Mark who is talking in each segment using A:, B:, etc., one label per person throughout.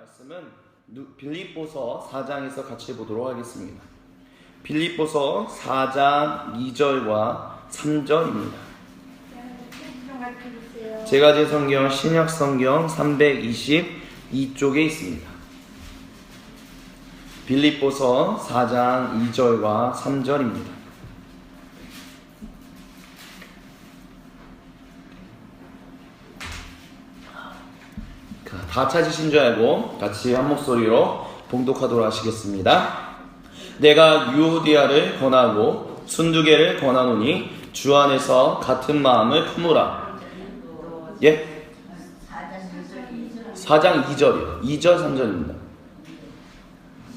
A: 말씀은 빌립보서 4장에서 같이 보도록 하겠습니다. 빌립보서 4장 2절과 3절입니다. 제가 제 성경 신약 성경 322쪽에 있습니다. 빌립보서 4장 2절과 3절입니다. 다 찾으신 줄 알고 같이 한 목소리로 봉독하도록 하시겠습니다. 내가 유오디아를 권하고 순두개를 권하노니 주 안에서 같은 마음을 품으라. 예? 4장 2절이요. 2절 3절입니다.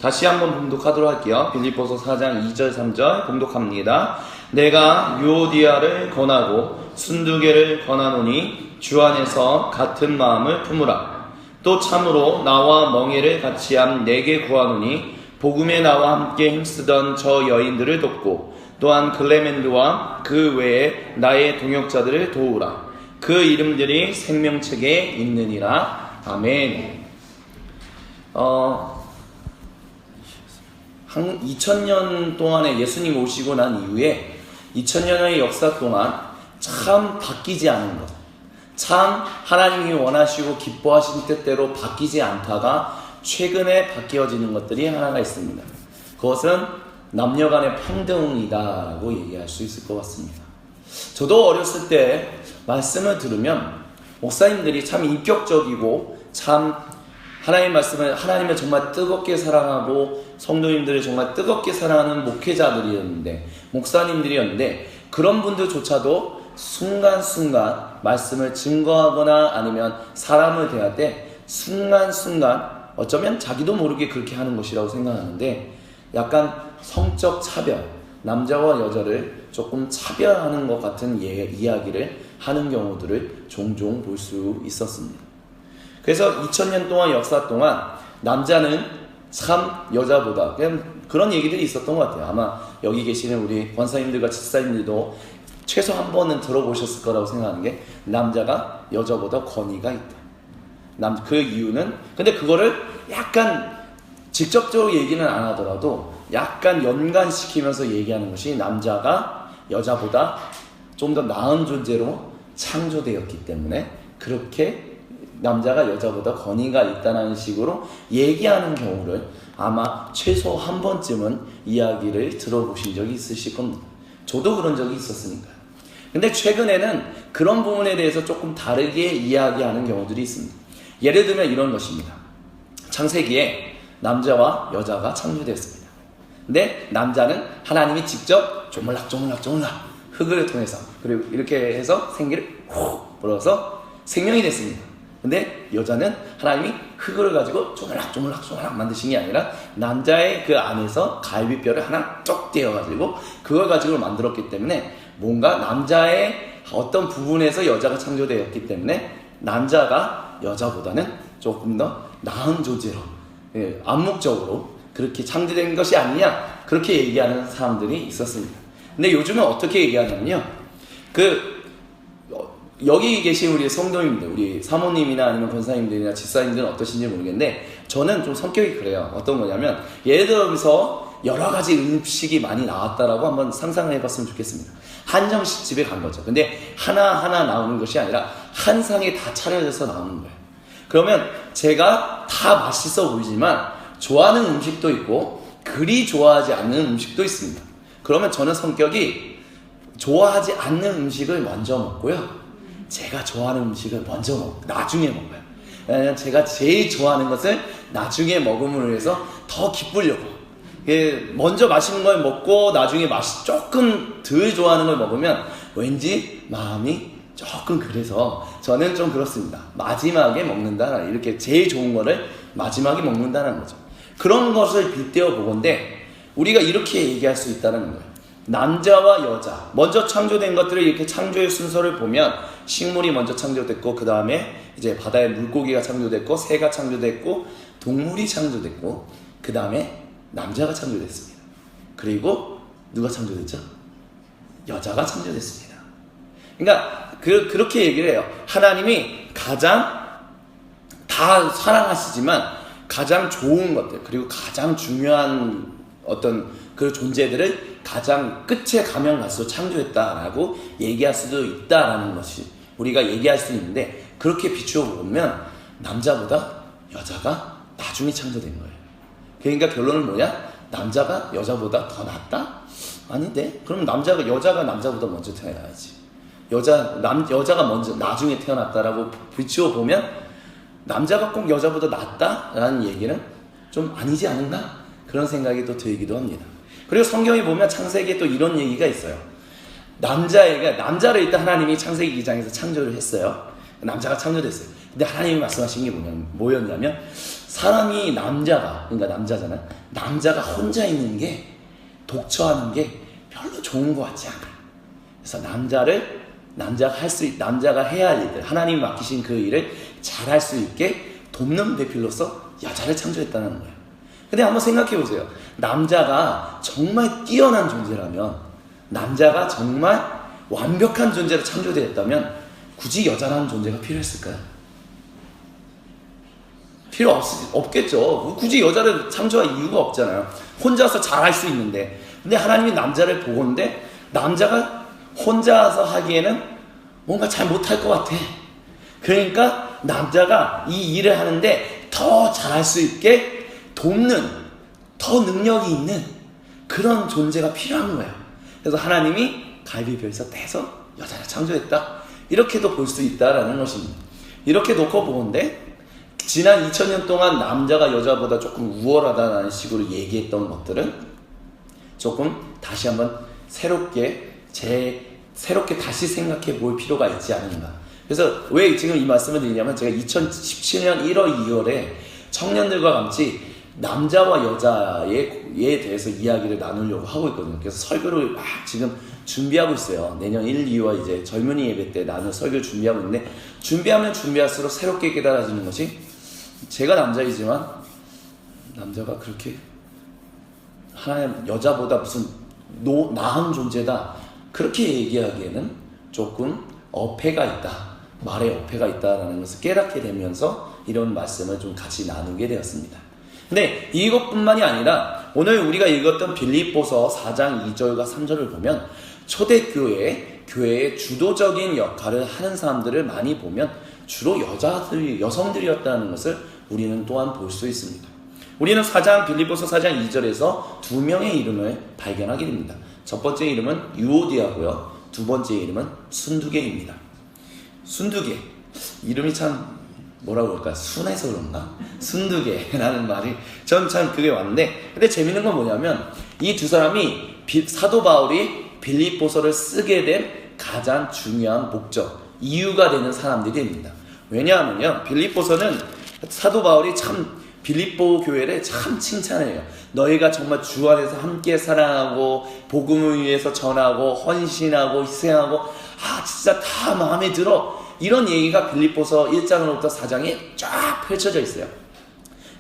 A: 다시 한번 봉독하도록 할게요. 빌립보서 4장 2절 3절 봉독합니다. 내가 유오디아를 권하고 순두개를 권하노니 주 안에서 같은 마음을 품으라. 또 참으로 나와 멍에를 같이 한 내게 구하노니 복음에 나와 함께 힘쓰던 저 여인들을 돕고 또한 글레멘드와 그 외에 나의 동역자들을 도우라. 그 이름들이 생명책에 있느니라. 아멘. 2000년 동안에 예수님 오시고 난 이후에 2000년의 역사 동안 참 바뀌지 않은 것, 참 하나님이 원하시고 기뻐하신 뜻대로 바뀌지 않다가 최근에 바뀌어지는 것들이 하나가 있습니다. 그것은 남녀간의 평등이다라고 얘기할 수 있을 것 같습니다. 저도 어렸을 때 말씀을 들으면 목사님들이 참 인격적이고 참 하나님의 말씀을 하나님을 정말 뜨겁게 사랑하고 성도님들을 정말 뜨겁게 사랑하는 목회자들이었는데, 목사님들이었는데, 그런 분들조차도 순간순간 말씀을 증거하거나 아니면 사람을 대할 때 순간순간 어쩌면 자기도 모르게 그렇게 하는 것이라고 생각하는데, 약간 성적 차별, 남자와 여자를 조금 차별하는 것 같은 이야기를 하는 경우들을 종종 볼 수 있었습니다. 그래서 2000년 동안 역사 동안 남자는 참 여자보다 그런 얘기들이 있었던 것 같아요. 아마 여기 계시는 우리 권사님들과 집사님들도 최소 한 번은 들어보셨을 거라고 생각하는 게, 남자가 여자보다 권위가 있다. 그 이유는, 근데 그거를 약간 직접적으로 얘기는 안 하더라도 약간 연관시키면서 얘기하는 것이, 남자가 여자보다 좀 더 나은 존재로 창조되었기 때문에 그렇게 남자가 여자보다 권위가 있다는 식으로 얘기하는 경우를 아마 최소 한 번쯤은 이야기를 들어보신 적이 있으실 겁니다. 저도 그런 적이 있었으니까요. 근데 최근에는 그런 부분에 대해서 조금 다르게 이야기하는 경우들이 있습니다. 예를 들면 이런 것입니다. 창세기에 남자와 여자가 창조되었습니다. 근데 남자는 하나님이 직접 조물락조물락 흙을 통해서, 그리고 이렇게 해서 생기를 훅 불어서 생명이 됐습니다. 근데 여자는 하나님이 흙을 가지고 조물락 만드신 게 아니라 남자의 그 안에서 갈비뼈를 하나 쪽 떼어가지고 그걸 가지고 만들었기 때문에, 뭔가 남자의 어떤 부분에서 여자가 창조되었기 때문에 남자가 여자보다는 조금 더 나은 존재로, 암묵적으로 그렇게 창조된 것이 아니냐, 그렇게 얘기하는 사람들이 있었습니다. 근데 요즘은 어떻게 얘기하냐면요, 여기 계신 우리 성도님들, 우리 사모님이나 아니면 권사님들이나 집사님들은 어떠신지 모르겠는데, 저는 좀 성격이 그래요. 어떤 거냐면, 예를 들어서 여러 가지 음식이 많이 나왔다라고 한번 상상을 해봤으면 좋겠습니다. 한정식 집에 간 거죠. 근데 하나하나 나오는 것이 아니라 한 상에 다 차려져서 나오는 거예요. 그러면 제가 다 맛있어 보이지만 좋아하는 음식도 있고 그리 좋아하지 않는 음식도 있습니다. 그러면 저는 성격이 좋아하지 않는 음식을 먼저 먹고요, 제가 좋아하는 음식을 나중에 먹어요. 왜냐면 제가 제일 좋아하는 것을 나중에 먹음으로 해서 더 기쁘려고. 먼저 맛있는 걸 먹고 나중에 조금 덜 좋아하는 걸 먹으면 왠지 마음이 조금, 그래서 저는 좀 그렇습니다. 마지막에 먹는다, 이렇게 제일 좋은 거를 마지막에 먹는다는 거죠. 그런 것을 빗대어 보건데, 우리가 이렇게 얘기할 수 있다는 거예요. 남자와 여자, 먼저 창조된 것들을 이렇게 창조의 순서를 보면, 식물이 먼저 창조됐고, 그 다음에 이제 바다의 물고기가 창조됐고, 새가 창조됐고, 동물이 창조됐고, 그 다음에 남자가 창조됐습니다. 그리고 누가 창조됐죠? 여자가 창조됐습니다. 그러니까 그렇게 얘기를 해요. 하나님이 가장 다 사랑하시지만 가장 좋은 것들, 그리고 가장 중요한 어떤 그 존재들을 가장 끝에 가면 갈수록 창조했다라고 얘기할 수도 있다라는 것이 우리가 얘기할 수 있는데, 그렇게 비추어 보면 남자보다 여자가 나중에 창조된 거예요. 그러니까 결론은 뭐냐? 남자가 여자보다 더 낫다? 아닌데? 그럼 여자가 남자보다 먼저 태어나야지. 여자가 먼저 나중에 태어났다라고 비추어 보면 남자가 꼭 여자보다 낫다라는 얘기는 좀 아니지 않은가? 그런 생각이 또 들기도 합니다. 그리고 성경에 보면 창세기에 또 이런 얘기가 있어요. 남자를 일단 하나님이 창세기 2장에서 창조를 했어요. 남자가 창조됐어요. 근데 하나님이 말씀하신 게 뭐였냐면, 사람이 그러니까 남자잖아. 남자가 혼자 있는 게, 독처하는 게 별로 좋은 것 같지 않아. 그래서 남자가 해야 할 일들, 하나님이 맡기신 그 일을 잘할 수 있게 돕는 배필로서 여자를 창조했다는 거예요. 근데 한번 생각해 보세요. 남자가 정말 뛰어난 존재라면, 남자가 정말 완벽한 존재로 창조되었다면 굳이 여자라는 존재가 필요했을까요? 필요 없겠죠. 굳이 여자를 창조할 이유가 없잖아요. 혼자서 잘할 수 있는데. 근데 하나님이 남자를 보건데 남자가 혼자서 하기에는 뭔가 잘 못할 것 같아. 그러니까 남자가 이 일을 하는데 더 잘할 수 있게 돕는, 더 능력이 있는 그런 존재가 필요한 거예요. 그래서 하나님이 갈비뼈에서 떼서 여자를 창조했다. 이렇게도 볼 수 있다라는 것입니다. 이렇게 놓고 보는데, 지난 2000년 동안 남자가 여자보다 조금 우월하다는 식으로 얘기했던 것들은 조금 다시 한번 새롭게 다시 생각해 볼 필요가 있지 않은가. 그래서 왜 지금 이 말씀을 드리냐면, 제가 2017년 1월 2월에 청년들과 같이 남자와 여자에 대해서 이야기를 나누려고 하고 있거든요. 그래서 설교를 막 지금 준비하고 있어요. 내년 1, 2월 이제 젊은이 예배 때 나눌 설교를 준비하고 있는데, 준비하면 준비할수록 새롭게 깨달아지는 것이, 제가 남자이지만 남자가 그렇게 하나님 여자보다 무슨 나은 존재다, 그렇게 얘기하기에는 조금 어폐가 있다, 말에 어폐가 있다라는 것을 깨닫게 되면서 이런 말씀을 좀 같이 나누게 되었습니다. 근데 이것뿐만이 아니라 오늘 우리가 읽었던 빌립보서 4장 2절과 3절을 보면 초대교회의 주도적인 역할을 하는 사람들을 많이 보면 주로 여성들이었다는 것을 우리는 또한 볼 수 있습니다. 우리는 빌립보서 4장 2절에서 두 명의 이름을 발견하게 됩니다. 첫 번째 이름은 유오디아고요. 두 번째 이름은 순두계입니다. 순두계, 이름이 참 뭐라고 그럴까? 순해서 그런가? 순두계라는 말이 전 참 그게 왔는데, 근데 재밌는 건 뭐냐면 이 두 사람이 사도 바울이 빌립보서를 쓰게 된 가장 중요한 목적, 이유가 되는 사람들이 됩니다. 왜냐하면요, 빌립보서는 사도 바울이 참 빌립보 교회를 참 칭찬해요. 너희가 정말 주 안에서 함께 사랑하고 복음을 위해서 전하고 헌신하고 희생하고 진짜 다 마음에 들어, 이런 얘기가 빌립보서 1장으로부터 4장에 쫙 펼쳐져 있어요.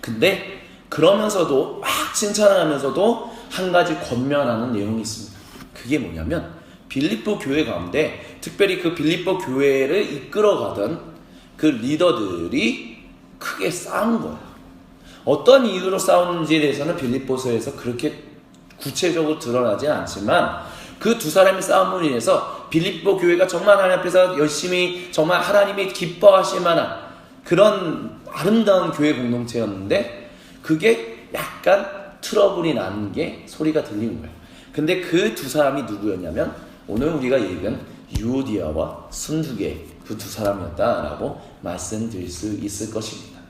A: 근데 그러면서도 막 칭찬을 하면서도 한 가지 권면하는 내용이 있습니다. 그게 뭐냐면, 빌립보 교회 가운데 특별히 그 빌립보 교회를 이끌어가던 그 리더들이 크게 싸운 거예요. 어떤 이유로 싸우는지에 대해서는 빌립보서에서 그렇게 구체적으로 드러나지 않지만, 그 두 사람의 싸움으로 인해서 빌립보 교회가 정말 하나님 앞에서 열심히 정말 하나님이 기뻐하실 만한 그런 아름다운 교회 공동체였는데, 그게 약간 트러블이 나는 게 소리가 들리는 거예요. 근데 그 두 사람이 누구였냐면, 오늘 우리가 읽은 유오디아와 순두계, 그 두 사람이었다라고 말씀드릴 수 있을 것입니다.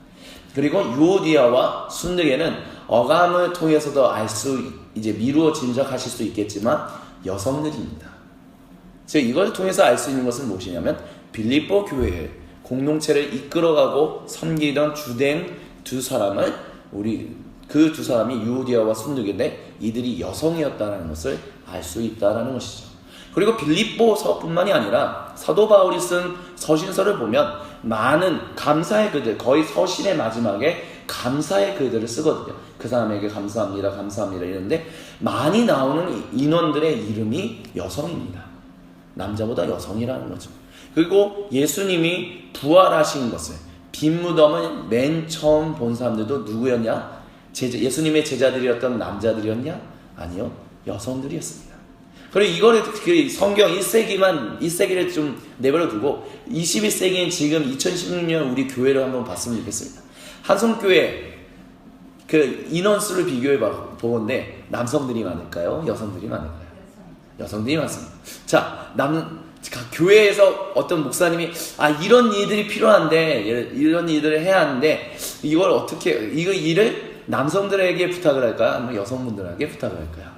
A: 그리고 유오디아와 순두계는 어감을 통해서도 이제 미루어 짐작하실 수 있겠지만 여성들입니다. 즉 이걸 통해서 알 수 있는 것은 무엇이냐면, 빌립보 교회의 공동체를 이끌어가고 섬기던 주된 두 사람을 그 두 사람이 유오디아와 순두계인데, 이들이 여성이었다는 것을 알 수 있다는 것이죠. 그리고 빌립보서뿐만이 아니라 사도 바울이 쓴 서신서를 보면 많은 감사의 글들, 거의 서신의 마지막에 감사의 글들을 쓰거든요. 그 사람에게 감사합니다, 감사합니다 이러는데 많이 나오는 인원들의 이름이 여성입니다. 남자보다 여성이라는 거죠. 그리고 예수님이 부활하신 것을 빈 무덤은 맨 처음 본 사람들도 누구였냐? 예수님의 제자들이었던 남자들이었냐? 아니요, 여성들이었습니다. 그리고 이거를 그 성경 1세기를 좀 내버려 두고 21세기인 지금 2016년 우리 교회를 한번 봤으면 좋겠습니다. 한성교회 그 인원수를 비교해 보건데 남성들이 많을까요? 여성들이 많을까요? 여성들이 많습니다. 자, 교회에서 어떤 목사님이 이런 일들이 필요한데 이런 일들을 해야 하는데 이걸 어떻게 이거 일을 남성들에게 부탁을 할까요? 아니면 여성분들에게 부탁을 할까요?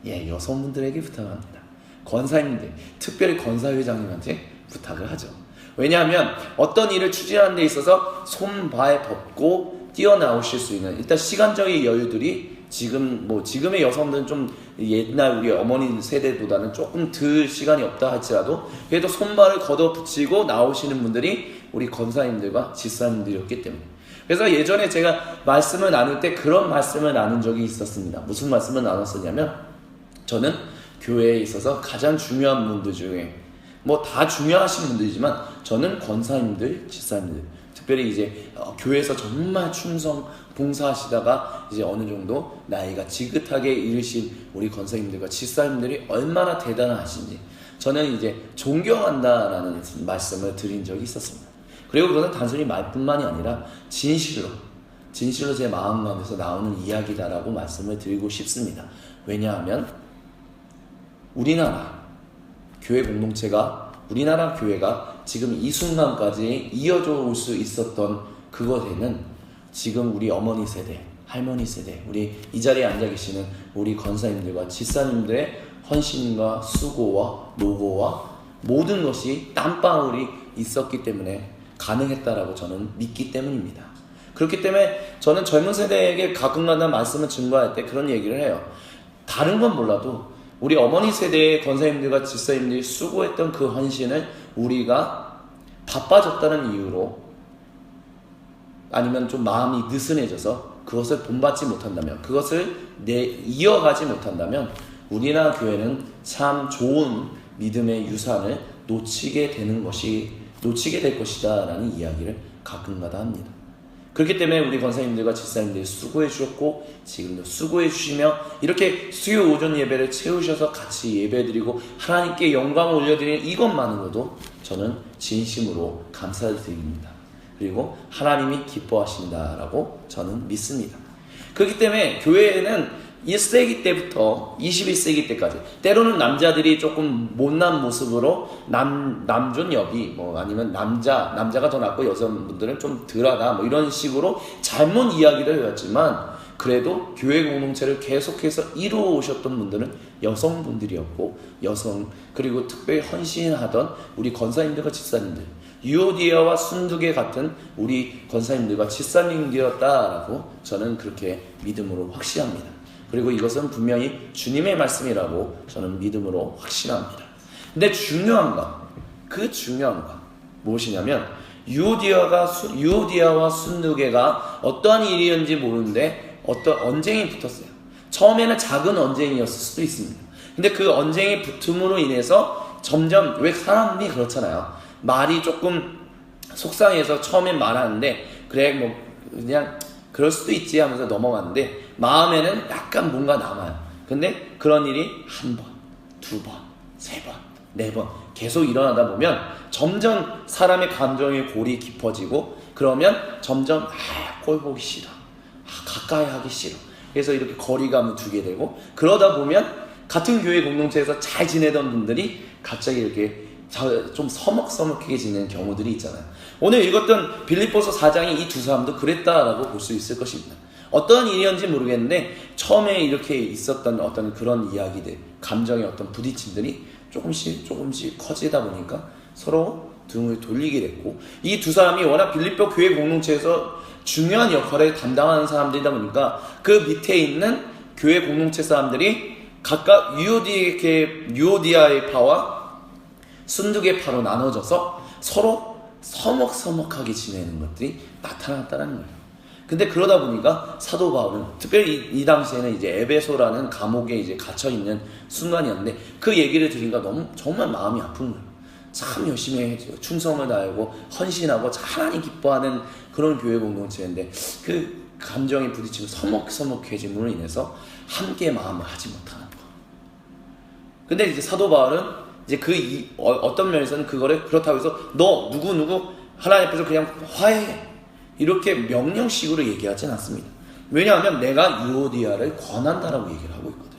A: 예, 여성분들에게 부탁을 합니다. 권사님들, 특별히 권사회장님한테 부탁을 하죠. 왜냐하면 어떤 일을 추진하는 데 있어서 손발 벗고 뛰어나오실 수 있는 일단 시간적인 여유들이 지금의 여성들은 좀 옛날 우리 어머니 세대보다는 조금 덜 시간이 없다 할지라도 그래도 손발을 걷어붙이고 나오시는 분들이 우리 권사님들과 집사님들이었기 때문에 그래서 예전에 제가 말씀을 나눌 때 그런 말씀을 나눈 적이 있었습니다. 무슨 말씀을 나눴었냐면 저는 교회에 있어서 가장 중요한 분들 중에 다 중요하신 분들이지만 저는 권사님들, 집사님들 특별히 이제 교회에서 정말 충성 봉사하시다가 이제 어느 정도 나이가 지긋하게 이르신 우리 권사님들과 집사님들이 얼마나 대단하신지 저는 이제 존경한다라는 말씀을 드린 적이 있었습니다. 그리고 그것은 단순히 말뿐만이 아니라 진실로 제 마음 가운데서 나오는 이야기다라고 말씀을 드리고 싶습니다. 왜냐하면 우리나라 교회가 지금 이 순간까지 이어져 올 수 있었던 그것에는 지금 우리 어머니 세대, 할머니 세대, 우리 이 자리에 앉아 계시는 우리 권사님들과 집사님들의 헌신과 수고와 노고와 모든 것이 땀방울이 있었기 때문에 가능했다라고 저는 믿기 때문입니다. 그렇기 때문에 저는 젊은 세대에게 가끔가다 말씀을 증거할 때 그런 얘기를 해요. 다른 건 몰라도 우리 어머니 세대의 권사님들과 집사님들이 수고했던 그 헌신을 우리가 바빠졌다는 이유로 아니면 좀 마음이 느슨해져서 그것을 본받지 못한다면 그것을 이어가지 못한다면 우리나라 교회는 참 좋은 믿음의 유산을 놓치게 될 것이다 라는 이야기를 가끔가다 합니다. 그렇기 때문에 우리 권사님들과 집사님들이 수고해 주셨고 지금도 수고해 주시며 이렇게 수요 오전 예배를 채우셔서 같이 예배드리고 하나님께 영광을 올려드리는 이것만으로도 저는 진심으로 감사를 드립니다. 그리고 하나님이 기뻐하신다라고 저는 믿습니다. 그렇기 때문에 교회에는 1세기 때부터 21세기 때까지 때로는 남자들이 조금 못난 모습으로 남존 여비 아니면 남자가 더 낫고 여성분들은 좀 덜하다 이런 식으로 잘못 이야기를 해왔지만 그래도 교회 공동체를 계속해서 이루어 오셨던 분들은 여성분들이었고 그리고 특별히 헌신하던 우리 권사님들과 집사님들 유오디아와 순두계 같은 우리 권사님들과 집사님들이었다라고 저는 그렇게 믿음으로 확신합니다. 그리고 이것은 분명히 주님의 말씀이라고 저는 믿음으로 확신합니다. 근데 중요한 것 무엇이냐면 유오디아와 순두계가 어떠한 일이었는지 모르는데 어떤 언쟁이 붙었어요. 처음에는 작은 언쟁이었을 수도 있습니다. 근데 그 언쟁이 붙음으로 인해서 점점 왜 사람이 그렇잖아요. 말이 조금 속상해서 처음엔 말하는데 그래 그냥 그럴 수도 있지 하면서 넘어갔는데 마음에는 약간 뭔가 남아요. 근데 그런 일이 한 번, 두 번, 세 번, 네 번 계속 일어나다 보면 점점 사람의 감정의 골이 깊어지고 그러면 점점 꼴 보기 싫어, 가까이 하기 싫어. 그래서 이렇게 거리감을 두게 되고 그러다 보면 같은 교회 공동체에서 잘 지내던 분들이 갑자기 이렇게 좀 서먹서먹하게 지내는 경우들이 있잖아요. 오늘 읽었던 빌립보서 4장이 이 두 사람도 그랬다라고 볼 수 있을 것입니다. 어떤 일이었는지 모르겠는데 처음에 이렇게 있었던 어떤 그런 이야기들, 감정의 어떤 부딪힘들이 조금씩 커지다 보니까 서로 등을 돌리게 됐고 이 두 사람이 워낙 빌립보 교회 공동체에서 중요한 역할을 담당하는 사람들이다 보니까 그 밑에 있는 교회 공동체 사람들이 각각 유오디아의 파와 순두계 파로 나눠져서 서로 서먹서먹하게 지내는 것들이 나타났다는 거예요. 근데 그러다 보니까 사도 바울은 특별히 이 당시에는 이제 에베소라는 감옥에 이제 갇혀 있는 순간이었는데 그 얘기를 들으니까 정말 마음이 아픈 거예요. 참 열심히 충성을 다하고 헌신하고 하나님 기뻐하는 그런 교회 공동체인데 그 감정이 부딪히고 서먹서먹해짐으로 인해서 함께 마음을 하지 못하는 거. 근데 이제 사도 바울은 이제 어떤 면에서는 그거를 그렇다고 해서 너 누구 하나님 앞에서 그냥 화해해 이렇게 명령식으로 얘기하진 않습니다. 왜냐하면 내가 유오디아를 권한다라고 얘기를 하고 있거든.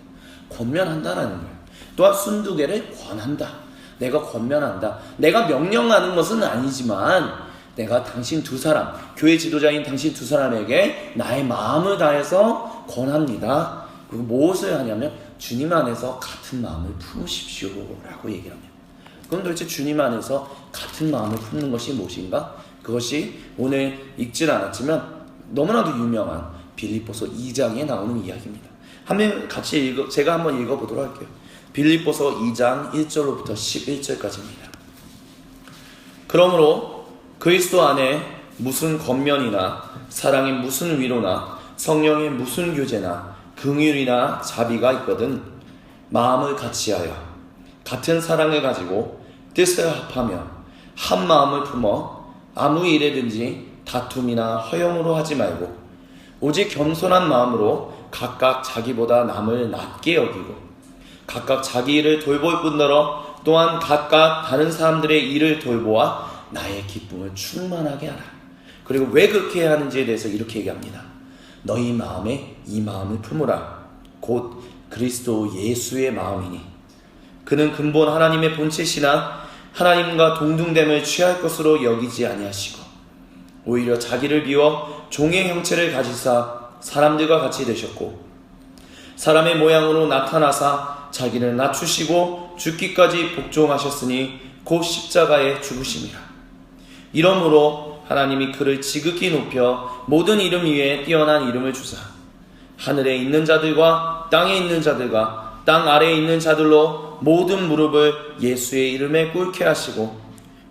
A: 권면한다라는 거예요. 또한 순두개를 권한다. 내가 권면한다. 내가 명령하는 것은 아니지만 내가 당신 두 사람, 교회 지도자인 당신 두 사람에게 나의 마음을 다해서 권합니다. 그리고 무엇을 하냐면 주님 안에서 같은 마음을 품으십시오 라고 얘기를 합니다. 그럼 도대체 주님 안에서 같은 마음을 품는 것이 무엇인가? 그것이 오늘 읽질 않았지만 너무나도 유명한 빌립보서 2장에 나오는 이야기입니다. 제가 한번 읽어보도록 할게요. 빌립보서 2장 1절로부터 11절까지입니다. 그러므로 그리스도 안에 무슨 권면이나 사랑의 무슨 위로나 성령의 무슨 교제나 긍휼이나 자비가 있거든 마음을 같이하여 같은 사랑을 가지고 뜻을 합하며 한 마음을 품어 아무 일에든지 다툼이나 허용으로 하지 말고 오직 겸손한 마음으로 각각 자기보다 남을 낮게 여기고 각각 자기 일을 돌볼 뿐더러 또한 각각 다른 사람들의 일을 돌보아 나의 기쁨을 충만하게 하라. 그리고 왜 그렇게 해야 하는지에 대해서 이렇게 얘기합니다. 너희 마음에 이 마음을 품으라. 곧 그리스도 예수의 마음이니 그는 근본 하나님의 본체시나 하나님과 동등됨을 취할 것으로 여기지 아니하시고 오히려 자기를 비워 종의 형체를 가지사 사람들과 같이 되셨고 사람의 모양으로 나타나사 자기를 낮추시고 죽기까지 복종하셨으니 곧 십자가에 죽으심이라. 이러므로 하나님이 그를 지극히 높여 모든 이름 위에 뛰어난 이름을 주사 하늘에 있는 자들과 땅에 있는 자들과 땅 아래에 있는 자들로 모든 무릎을 예수의 이름에 꿇게 하시고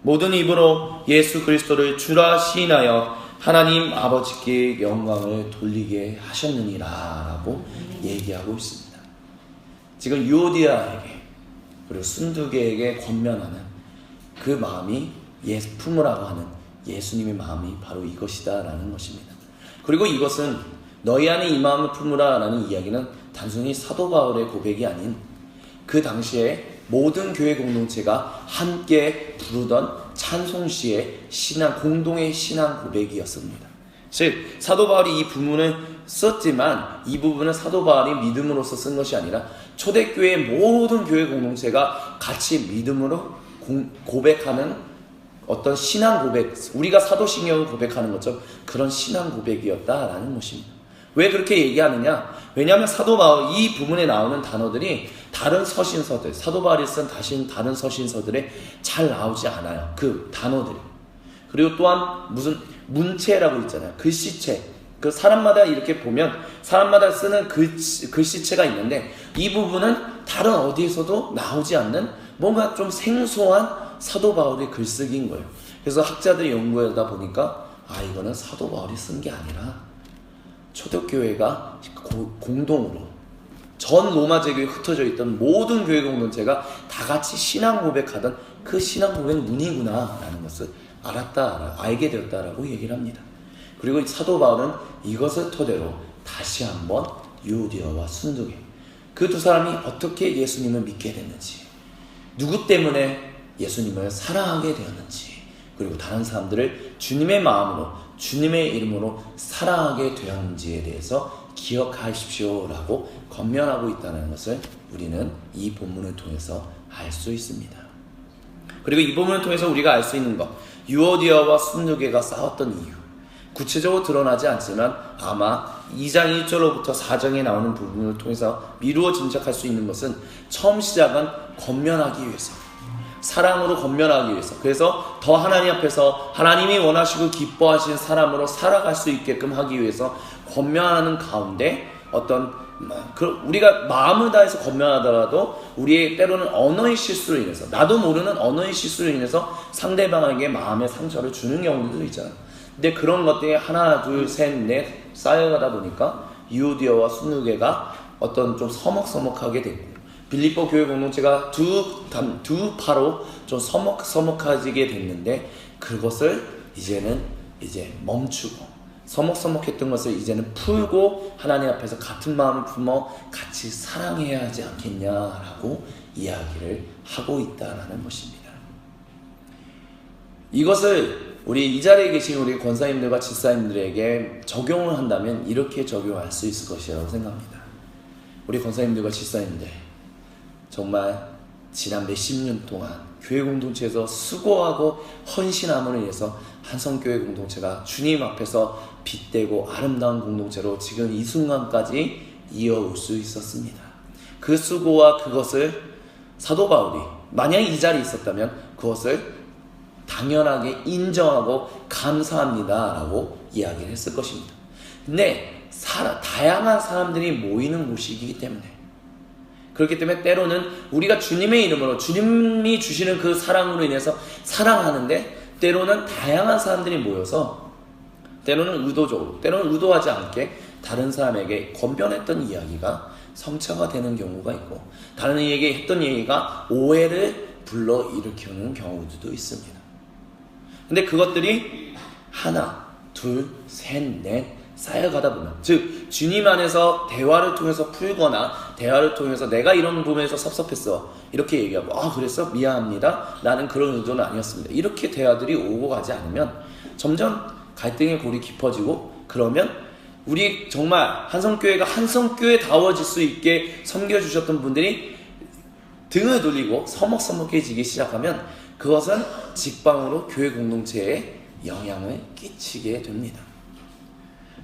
A: 모든 입으로 예수 그리스도를 주라 시인하여 하나님 아버지께 영광을 돌리게 하셨느니라 라고 얘기하고 있습니다. 지금 유오디아에게 그리고 순두개에게 권면하는 그 마음이 품으라고 하는 예수님의 마음이 바로 이것이다 라는 것입니다. 그리고 이것은 너희 안에 이 마음을 품으라 라는 이야기는 단순히 사도 바울의 고백이 아닌 그 당시에 모든 교회 공동체가 함께 부르던 찬송시의 공동의 신앙 고백이었습니다. 즉 사도 바울이 이 부분을 썼지만 이 부분은 사도 바울이 믿음으로써 쓴 것이 아니라 초대교회의 모든 교회 공동체가 같이 믿음으로 고백하는 어떤 신앙 고백, 우리가 사도신경을 고백하는 것처럼 그런 신앙 고백이었다라는 것입니다. 왜 그렇게 얘기하느냐? 왜냐하면 사도 바울 이 부분에 나오는 단어들이 다른 서신서들, 사도 바울이 쓴 다른 서신서들에 잘 나오지 않아요. 그 단어들이. 그리고 또한 무슨 문체라고 있잖아요. 글씨체. 그 사람마다 이렇게 보면 사람마다 쓰는 글씨체가 있는데 이 부분은 다른 어디에서도 나오지 않는 뭔가 좀 생소한 사도 바울의 글쓰기인 거예요. 그래서 학자들이 연구하다 보니까 이거는 사도 바울이 쓴 게 아니라 초대교회가 공동으로 전 로마 제국에 흩어져 있던 모든 교회 공동체가 다 같이 신앙 고백하던 그 신앙 고백 문이구나 라는 것을 알게 되었다라고 얘기를 합니다. 그리고 사도 바울은 이것을 토대로 다시 한번 유오디아와 순두개 그 두 사람이 어떻게 예수님을 믿게 됐는지, 누구 때문에 예수님을 사랑하게 되었는지, 그리고 다른 사람들을 주님의 마음으로 주님의 이름으로 사랑하게 되었는지에 대해서 기억하십시오 라고 권면하고 있다는 것을 우리는 이 본문을 통해서 알 수 있습니다. 그리고 이 본문을 통해서 우리가 알 수 있는 것, 유오디아와 순두개가 싸웠던 이유, 구체적으로 드러나지 않지만 아마 2장 1절로부터 4장에 나오는 부분을 통해서 미루어 짐작할 수 있는 것은 처음 시작은 권면하기 위해서, 사랑으로 권면하기 위해서, 그래서 더 하나님 앞에서 하나님이 원하시고 기뻐하신 사람으로 살아갈 수 있게끔 하기 위해서 권면하는 가운데 우리가 마음을 다해서 권면하더라도 우리의 때로는 언어의 실수로 인해서, 나도 모르는 언어의 실수로 인해서 상대방에게 마음의 상처를 주는 경우도 있잖아요. 근데 그런 것들이 하나, 둘, 셋, 넷 쌓여가다 보니까 유오디아와 순두개가 좀 서먹서먹하게 됐고, 빌립보 교회 공동체가 두 파로 좀 서먹서먹해지게 됐는데, 그것을 이제는 멈추고 서먹서먹했던 것을 이제는 풀고 하나님 앞에서 같은 마음을 품어 같이 사랑해야 하지 않겠냐라고 이야기를 하고 있다라는 것입니다. 이것을 우리 이 자리에 계신 우리 권사님들과 집사님들에게 적용을 한다면 이렇게 적용할 수 있을 것이라고 생각합니다. 우리 권사님들과 집사님들, 정말 지난 몇십 년 동안 교회 공동체에서 수고하고 헌신함으로 인해서 한성교회 공동체가 주님 앞에서 빛되고 아름다운 공동체로 지금 이 순간까지 이어올 수 있었습니다. 그 수고와 그것을 사도 바울이 만약에 이 자리에 있었다면 그것을 당연하게 인정하고 감사합니다 라고 이야기를 했을 것입니다. 근데 다양한 사람들이 모이는 곳이기 때문에, 그렇기 때문에 때로는 우리가 주님의 이름으로 주님이 주시는 그 사랑으로 인해서 사랑하는데, 때로는 다양한 사람들이 모여서 때로는 의도적으로, 때로는 의도하지 않게 다른 사람에게 권변했던 이야기가 성취가 되는 경우가 있고, 다른 이에게 했던 얘기가 오해를 불러일으키는 경우도 있습니다. 근데 그것들이 하나, 둘, 셋, 넷 쌓여가다 보면, 즉 주님 안에서 대화를 통해서 풀거나 대화를 통해서 내가 이런 부분에서 섭섭했어 이렇게 얘기하고, 그랬어? 미안합니다. 나는 그런 의도는 아니었습니다. 이렇게 대화들이 오고 가지 않으면 점점 갈등의 골이 깊어지고, 그러면 우리 정말 한성교회가 한성교회다워질 수 있게 섬겨주셨던 분들이 등을 돌리고 서먹서먹해지기 시작하면 그것은 직방으로 교회 공동체에 영향을 끼치게 됩니다.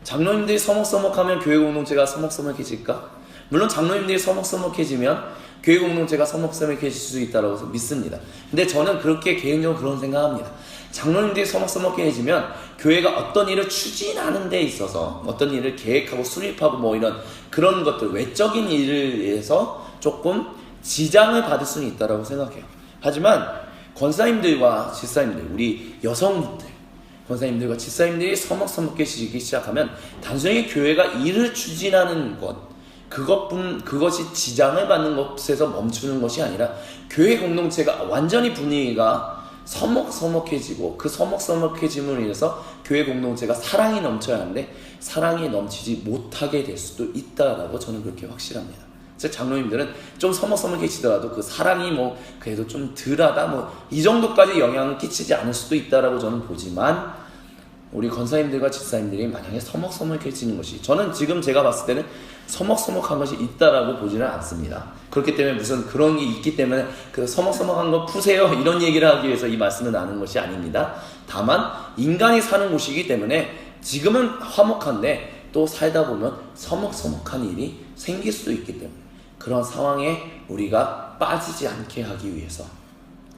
A: 장로님들이 서먹서먹하면 교회 공동체가 서먹서먹해질까? 물론 장로님들이 서먹서먹해지면 교회 공동체가 서먹서먹해질 수 있다고 믿습니다. 근데 저는 그렇게 개인적으로 그런 생각합니다. 장로님들이 서먹서먹해지면 교회가 어떤 일을 추진하는 데 있어서, 어떤 일을 계획하고 수립하고 이런 그런 것들, 외적인 일을 위해서 조금 지장을 받을 수는 있다고 생각해요. 하지만 권사님들과 집사님들, 우리 여성분들, 권사님들과 집사님들이 서먹서먹해지기 시작하면 단순히 교회가 일을 추진하는 것, 그것이 지장을 받는 것에서 멈추는 것이 아니라 교회 공동체가 완전히 분위기가 서먹서먹해지고, 그 서먹서먹해짐으로 인해서 교회 공동체가 사랑이 넘쳐야 하는데 사랑이 넘치지 못하게 될 수도 있다라고 저는 그렇게 확실합니다. 즉 장로님들은 좀 서먹서먹해지더라도 그 사랑이 그래도 좀 덜하다 이 정도까지 영향을 끼치지 않을 수도 있다라고 저는 보지만, 우리 권사님들과 집사님들이 만약에 서먹서먹해지는 것이, 저는 지금 제가 봤을 때는 서먹서먹한 것이 있다라고 보지는 않습니다. 그렇기 때문에 무슨 그런 게 있기 때문에 그 서먹서먹한 거 푸세요 이런 얘기를 하기 위해서 이 말씀을 나누는 것이 아닙니다. 다만 인간이 사는 곳이기 때문에 지금은 화목한데 또 살다 보면 서먹서먹한 일이 생길 수도 있기 때문에, 그런 상황에 우리가 빠지지 않게 하기 위해서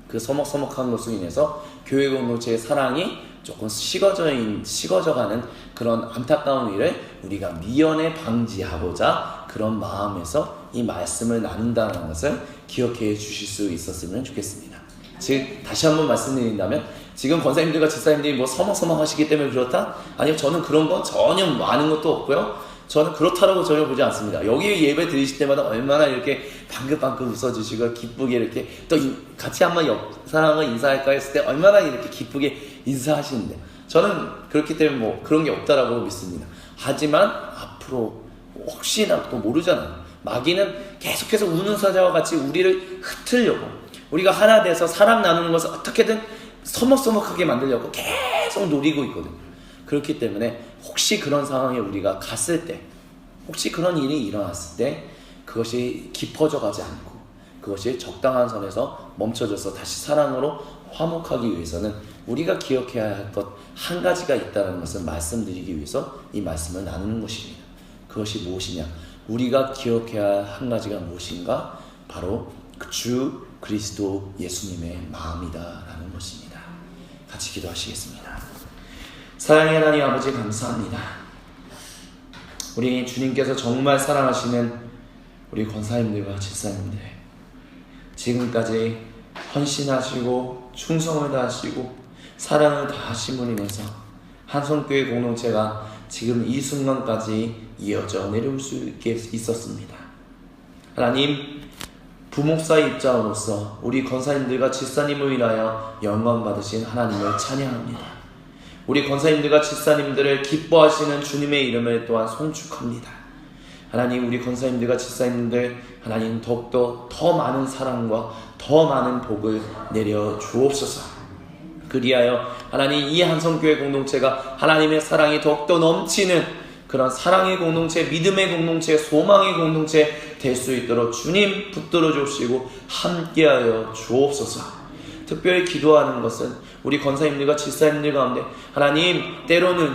A: 그 서먹서먹한 것으로 인해서 교회 공동체의 사랑이 조금 식어져가는 그런 안타까운 일을 우리가 미연에 방지하고자 그런 마음에서 이 말씀을 나눈다는 것을 기억해 주실 수 있었으면 좋겠습니다. 즉 다시 한번 말씀드린다면, 지금 권사님들과 집사님들이 서먹서먹하시기 때문에 그렇다? 아니요, 저는 그런 건 전혀 아는 것도 없고요, 저는 그렇다라고 전혀 보지 않습니다. 여기 예배 드리실 때마다 얼마나 이렇게 방긋방긋 웃어주시고 기쁘게 이렇게 또 같이 한번 옆 사람과 인사할까 했을 때 얼마나 이렇게 기쁘게 인사하시는데, 저는 그렇기 때문에 그런 게 없다라고 믿습니다. 하지만 앞으로 혹시나 또 모르잖아요. 마귀는 계속해서 우는 사자와 같이 우리를 흩으려고, 우리가 하나 돼서 사랑 나누는 것을 어떻게든 서먹서먹하게 만들려고 계속 노리고 있거든요. 그렇기 때문에 혹시 그런 상황에 우리가 갔을 때, 혹시 그런 일이 일어났을 때 그것이 깊어져 가지 않고 그것이 적당한 선에서 멈춰져서 다시 사랑으로 화목하기 위해서는 우리가 기억해야 할 것 한 가지가 있다는 것을 말씀드리기 위해서 이 말씀을 나누는 것입니다. 그것이 무엇이냐? 우리가 기억해야 할 한 가지가 무엇인가? 바로 그 주 그리스도 예수님의 마음이다라는 것입니다. 같이 기도하시겠습니다. 사랑의 하나님 아버지, 감사합니다. 우리 주님께서 정말 사랑하시는 우리 권사님들과 집사님들, 지금까지 헌신하시고 충성을 다하시고 사랑을 다하심으로 인해서 한성교회 공동체가 지금 이 순간까지 이어져 내려올 수 있게 있었습니다. 하나님, 부목사의 입장으로서 우리 권사님들과 집사님을 위하여 영광 받으신 하나님을 찬양합니다. 우리 권사님들과 집사님들을 기뻐하시는 주님의 이름을 또한 송축합니다. 하나님, 우리 권사님들과 집사님들 하나님 더욱더 더 많은 사랑과 더 많은 복을 내려 주옵소서. 그리하여 하나님, 이 한성교회 공동체가 하나님의 사랑이 더욱더 넘치는 그런 사랑의 공동체, 믿음의 공동체, 소망의 공동체 될 수 있도록 주님 붙들어 주시고 함께하여 주옵소서. 특별히 기도하는 것은 우리 권사님들과 집사님들 가운데 하나님, 때로는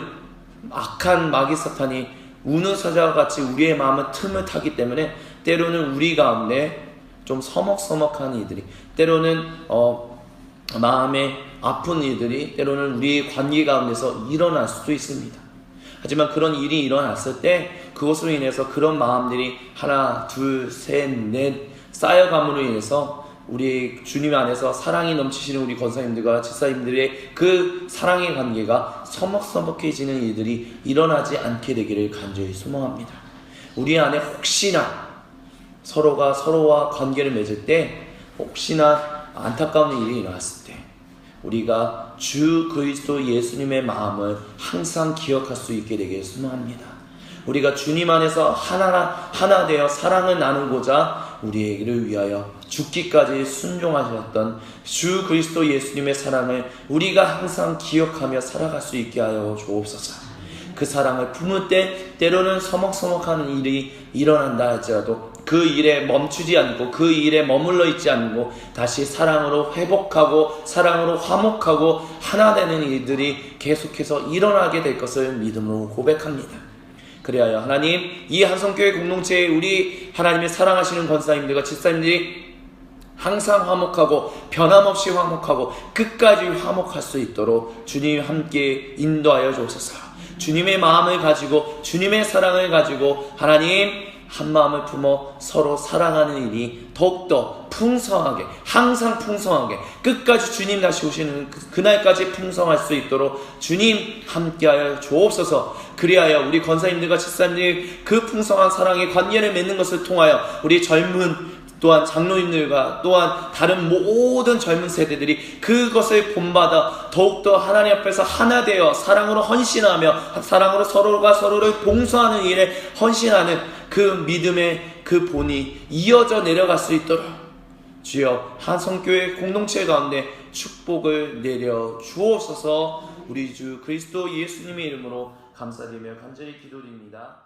A: 악한 마귀 사탄이 우는 사자와 같이 우리의 마음은 틈을 타기 때문에 때로는 우리 가운데 좀 서먹서먹한 이들이, 때로는 마음에 아픈 이들이 때로는 우리의 관계 가운데서 일어날 수도 있습니다. 하지만 그런 일이 일어났을 때 그것으로 인해서 그런 마음들이 하나, 둘, 셋, 넷 쌓여감으로 인해서 우리 주님 안에서 사랑이 넘치시는 우리 권사님들과 집사님들의 그 사랑의 관계가 서먹서먹해지는 일들이 일어나지 않게 되기를 간절히 소망합니다. 우리 안에 혹시나 서로가 서로와 관계를 맺을 때 혹시나 안타까운 일이 일어났을 때 우리가 주 그리스도 예수님의 마음을 항상 기억할 수 있게 되길 소망합니다. 우리가 주님 안에서 하나 되어 사랑을 나누고자 우리를 위하여 죽기까지 순종하셨던 주 그리스도 예수님의 사랑을 우리가 항상 기억하며 살아갈 수 있게 하여 주옵소서. 그 사랑을 품을 때 때로는 서먹서먹하는 일이 일어난다 할지라도 그 일에 멈추지 않고 그 일에 머물러 있지 않고 다시 사랑으로 회복하고 사랑으로 화목하고 하나 되는 일들이 계속해서 일어나게 될 것을 믿음으로 고백합니다. 그래야 하나님, 이 한성교회 공동체에 우리 하나님의 사랑하시는 권사님들과 집사님들이 항상 화목하고 변함없이 화목하고 끝까지 화목할 수 있도록 주님 함께 인도하여 주옵소서. 주님의 마음을 가지고 주님의 사랑을 가지고 하나님 한 마음을 품어 서로 사랑하는 일이 더욱더 풍성하게, 항상 풍성하게, 끝까지 주님 다시 오시는 그날까지 풍성할 수 있도록 주님 함께하여 주옵소서. 그리하여 우리 권사님들과 집사님들이 그 풍성한 사랑의 관계를 맺는 것을 통하여 우리 젊은 또한 장로님들과 또한 다른 모든 젊은 세대들이 그것을 본받아 더욱더 하나님 앞에서 하나 되어 사랑으로 헌신하며 사랑으로 서로가 서로를 봉사하는 일에 헌신하는 그 믿음의 그 본이 이어져 내려갈 수 있도록 주여 한성교회 공동체 가운데 축복을 내려 주옵소서. 우리 주 그리스도 예수님의 이름으로 감사드리며 간절히 기도드립니다.